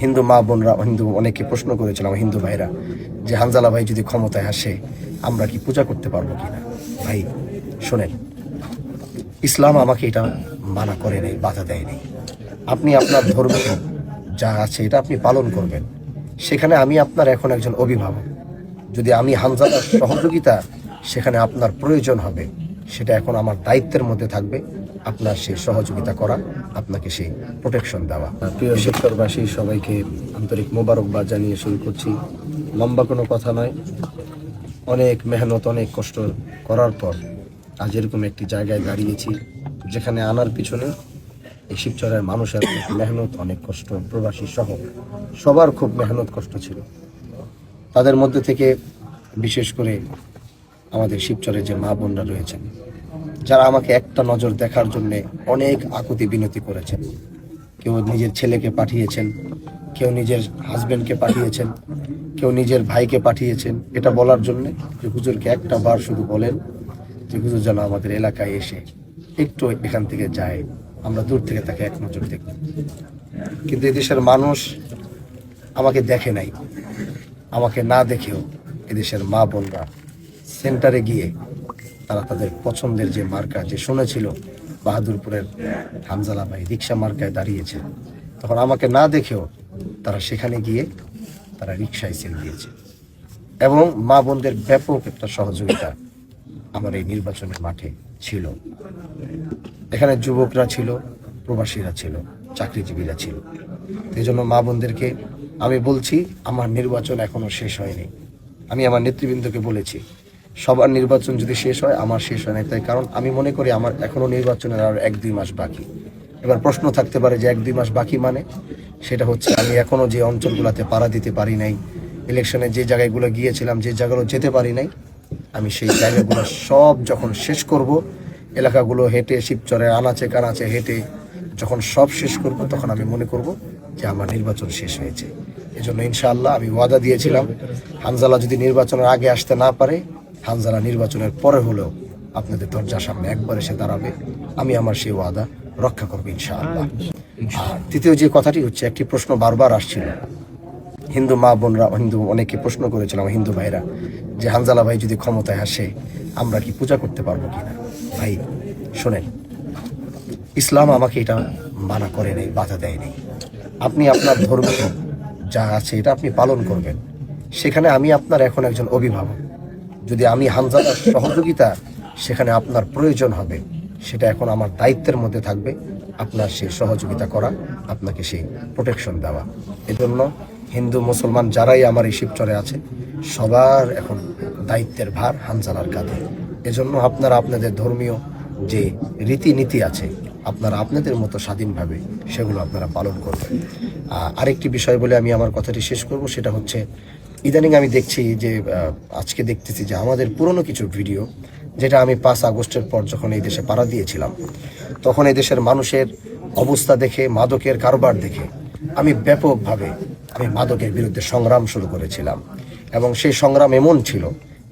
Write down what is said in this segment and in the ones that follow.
হিন্দু মা বোনরা, হিন্দু অনেকে প্রশ্ন করেছিলাম, হিন্দু ভাইরা, যে হানজালা ভাই যদি ক্ষমতায় আসে আমরা কি পূজা করতে পারবো কিনা। ভাই শোনেন, ইসলাম আমাকে এটা মানা করে নেই, বাধা দেয় নেই। আপনি আপনার ধর্ম যা আছে এটা আপনি পালন করবেন। সেখানে আমি আপনার এখন একজন অভিভাবক, যদি আমি হানজালার সহযোগিতা সেখানে আপনার প্রয়োজন হবে, সেটা এখন আমার দায়িত্বের মধ্যে থাকবে আপনার সেই সহযোগিতা করা, আপনাকে সেই প্রোটেকশন দেওয়া। প্রিয় শিক্ষকবাসী, সবাইকে আন্তরিক মোবারকবাদ জানিয়ে শুরু করছি। লম্বা কোনো কথা নয়, অনেক মেহনত, অনেক কষ্ট করার পর আজ এরকম একটি জায়গায় দাঁড়িয়েছি যেখানে আনার পিছনে এই শিবচরের মানুষের মেহনত, অনেক কষ্ট, প্রবাসী সহ সবার খুব মেহনত কষ্ট ছিল। তাদের মধ্যে থেকে বিশেষ করে আমাদের শিবচরের যে মা বোনরা রয়েছেন, যারা আমাকে একটা নজর দেখার জন্যে অনেক আকুতি বিনতি করেছেন। কেউ নিজের ছেলেকে পাঠিয়েছেন, কেউ নিজের হাজবেন্ডকে পাঠিয়েছেন, কেউ নিজের ভাইকে পাঠিয়েছেন এটা বলার জন্যে যে হুজুরকে একটা বার শুধু বলেন যে হুজুর যেন আমাদের এলাকায় এসে একটু এখান থেকে যায়, আমরা দূর থেকে তাকে এক নজর দেখব। কিন্তু এদেশের মানুষ আমাকে দেখে নাই। আমাকে না দেখেও এদেশের মা বোনরা সেন্টারে গিয়ে তারা তাদের পছন্দের যে মার্কা, যে শুনেছিল বাহাদুরপুরের হানজালা ভাই রিক্সা মার্কায় দাঁড়িয়েছে, তখন আমাকে না দেখেও তারা সেখানে গিয়ে তারা রিক্সায় সেল দিয়েছে। এবং মা বোনদের ব্যাপক একটা সহযোগিতা আমার এই নির্বাচনের মাঠে ছিল। এখানে যুবকরা ছিল, প্রবাসীরা ছিল, চাকরিজীবীরা ছিল। এই জন্য মা বোনদেরকে আমি বলছি, আমার নির্বাচন এখনো শেষ হয়নি। আমি আমার নেতৃবৃন্দকে বলেছি, সবার নির্বাচন যদি শেষ হয়, আমার শেষ হয় না। তাই কারণ আমি মনে করি আমার এখনো নির্বাচনের আর 1-2 মাস বাকি। এবার প্রশ্ন থাকতে পারে যে 1-2 মাস বাকি মানে, সেটা হচ্ছে আমি এখনো যে অঞ্চলগুলোতে পাড়া দিতে পারি নাই, ইলেকশনে যে জায়গাগুলো গিয়েছিলাম, যে জায়গাগুলো যেতে পারি নাই, আমি সেই জায়গাগুলো সব যখন শেষ করব, এলাকাগুলো হেঁটে, শিবচরের আনাচে কানাচে হেঁটে যখন সব শেষ করব, তখন আমি মনে করব যে আমার নির্বাচন শেষ হয়েছে। এজন্য ইনশাআল্লাহ আমি ওয়াদা দিয়েছিলাম, হানজালা যদি নির্বাচনের আগে আসতে না পারে, হানজালা নির্বাচনের পরে হলেও আপনাদের দরজার সামনে একবার এসে দাঁড়াবে। আমি আমার সেই ওয়াদা রক্ষা করবো ইনশাআল্লাহ। আর তৃতীয় যে কথাটি হচ্ছে, একটি প্রশ্ন বারবার আসছিল, হিন্দু মা বোনরা, হিন্দু অনেকে প্রশ্ন করেছিলাম, হিন্দু ভাইরা, যে হানজালা ভাই যদি ক্ষমতায় আসে আমরা কি পূজা করতে পারবো কিনা। ভাই শোনেন, ইসলাম আমাকে এটা মানা করে নেই, বাধা দেয় নেই। আপনি আপনার ধর্ম যা আছে এটা আপনি পালন করবেন। সেখানে আমি আপনার এখন একজন অভিভাবক, যদি আমি হানজালার সহযোগিতা সেখানে আপনার প্রয়োজন হবে, সেটা এখন আমার দায়িত্বের মধ্যে থাকবে আপনার সেই সহযোগিতা করা, আপনাকে সেই প্রোটেকশন দেওয়া। এজন্য হিন্দু মুসলমান যারাই আমার এই শিবচরে আছে, সবার এখন দায়িত্বের ভার হানজালার কাঁধে। এজন্য আপনারা আপনাদের ধর্মীয় যে রীতিনীতি আছে, আপনারা আপনাদের মতো স্বাধীনভাবে সেগুলো আপনারা পালন করবেন। আরেকটি বিষয় বলে আমি আমার কথাটি শেষ করব, সেটা হচ্ছে ইদানিং আমি দেখছি যে আজকে দেখতেছি যে আমাদের পুরনো কিছু ভিডিও, যেটা আমি 5 আগস্টের পর যখন এই দেশে পাড়া দিয়েছিলাম, তখন এই দেশের মানুষের অবস্থা দেখে, মাদকের কারবার দেখে আমি ব্যাপকভাবে মাদকের বিরুদ্ধে সংগ্রাম শুরু করেছিলাম। এবং সেই সংগ্রাম এমন ছিল,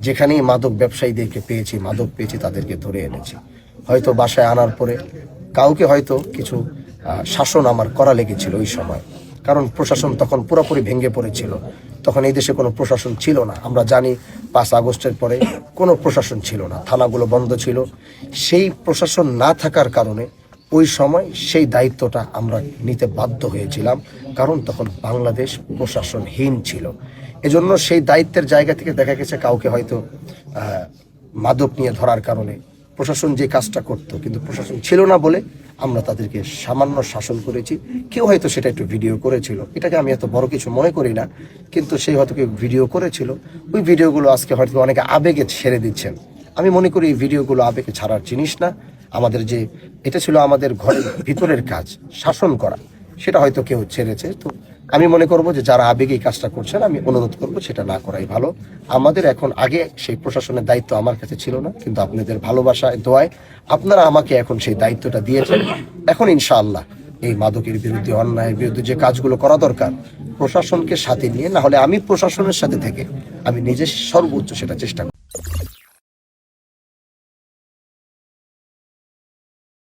যেখানেই মাদক ব্যবসায়ীদেরকে পেয়েছি, মাদক পেয়েছি, তাদেরকে ধরে এনেছি। হয়তো বাসায় আনার পরে কাউকে হয়তো কিছু শাসন আমার করা লেগেছিল ওই সময়, কারণ প্রশাসন তখন পুরোপুরি ভেঙে পড়েছিল। তখন এই দেশে কোনো প্রশাসন ছিল না। আমরা জানি 5 আগস্টের পরে কোনো প্রশাসন ছিল না, থানাগুলো বন্ধ ছিল। সেই প্রশাসন না থাকার কারণে ওই সময় সেই দায়িত্বটা আমরা নিতে বাধ্য হয়েছিলাম, কারণ তখন বাংলাদেশ প্রশাসনহীন ছিল। এজন্য সেই দায়িত্বের জায়গা থেকে দেখা গেছে কাউকে হয়তো মাদক নিয়ে ধরার কারণে প্রশাসন যে কাজটা করতো, কিন্তু প্রশাসন ছিল না বলে আমরা তাদেরকে সামান্য শাসন করেছি। কেউ হয়তো সেটা একটু ভিডিও করেছিল, এটাকে আমি এত বড় কিছু মনে করি না, কিন্তু সেই হয়তো কেউ ভিডিও করেছিল। ওই ভিডিওগুলো আজকে হয়তো অনেকে আবেগে ছেড়ে দিচ্ছেন। আমি মনে করি এই ভিডিওগুলো আবেগে ছাড়ার জিনিস না। আমাদের যে এটা ছিল আমাদের ঘরের ভিতরের কাজ, শাসন করা, সেটা হয়তো কেউ ছেড়েছে। তো আমি মনে করব যে যারা আবেগে এই কাজটা করছেন, আমি অনুরোধ করব সেটা না করাই ভালো। আমাদের এখন, আগে সেই প্রশাসনের দায়িত্ব আমার কাছে ছিল না, কিন্তু আপনাদের ভালোবাসায়, দোয়ায় আপনারা আমাকে এখন সেই দায়িত্বটা দিয়েছেন। এখন ইনশাআল্লাহ এই মাদকের বিরুদ্ধে, অন্যায়ের বিরুদ্ধে যে কাজগুলো করা দরকার, প্রশাসনকে সাথে নিয়ে, না হলে আমি প্রশাসনের সাথে থেকে আমি নিজে সর্বোচ্চ সেটা চেষ্টা করব।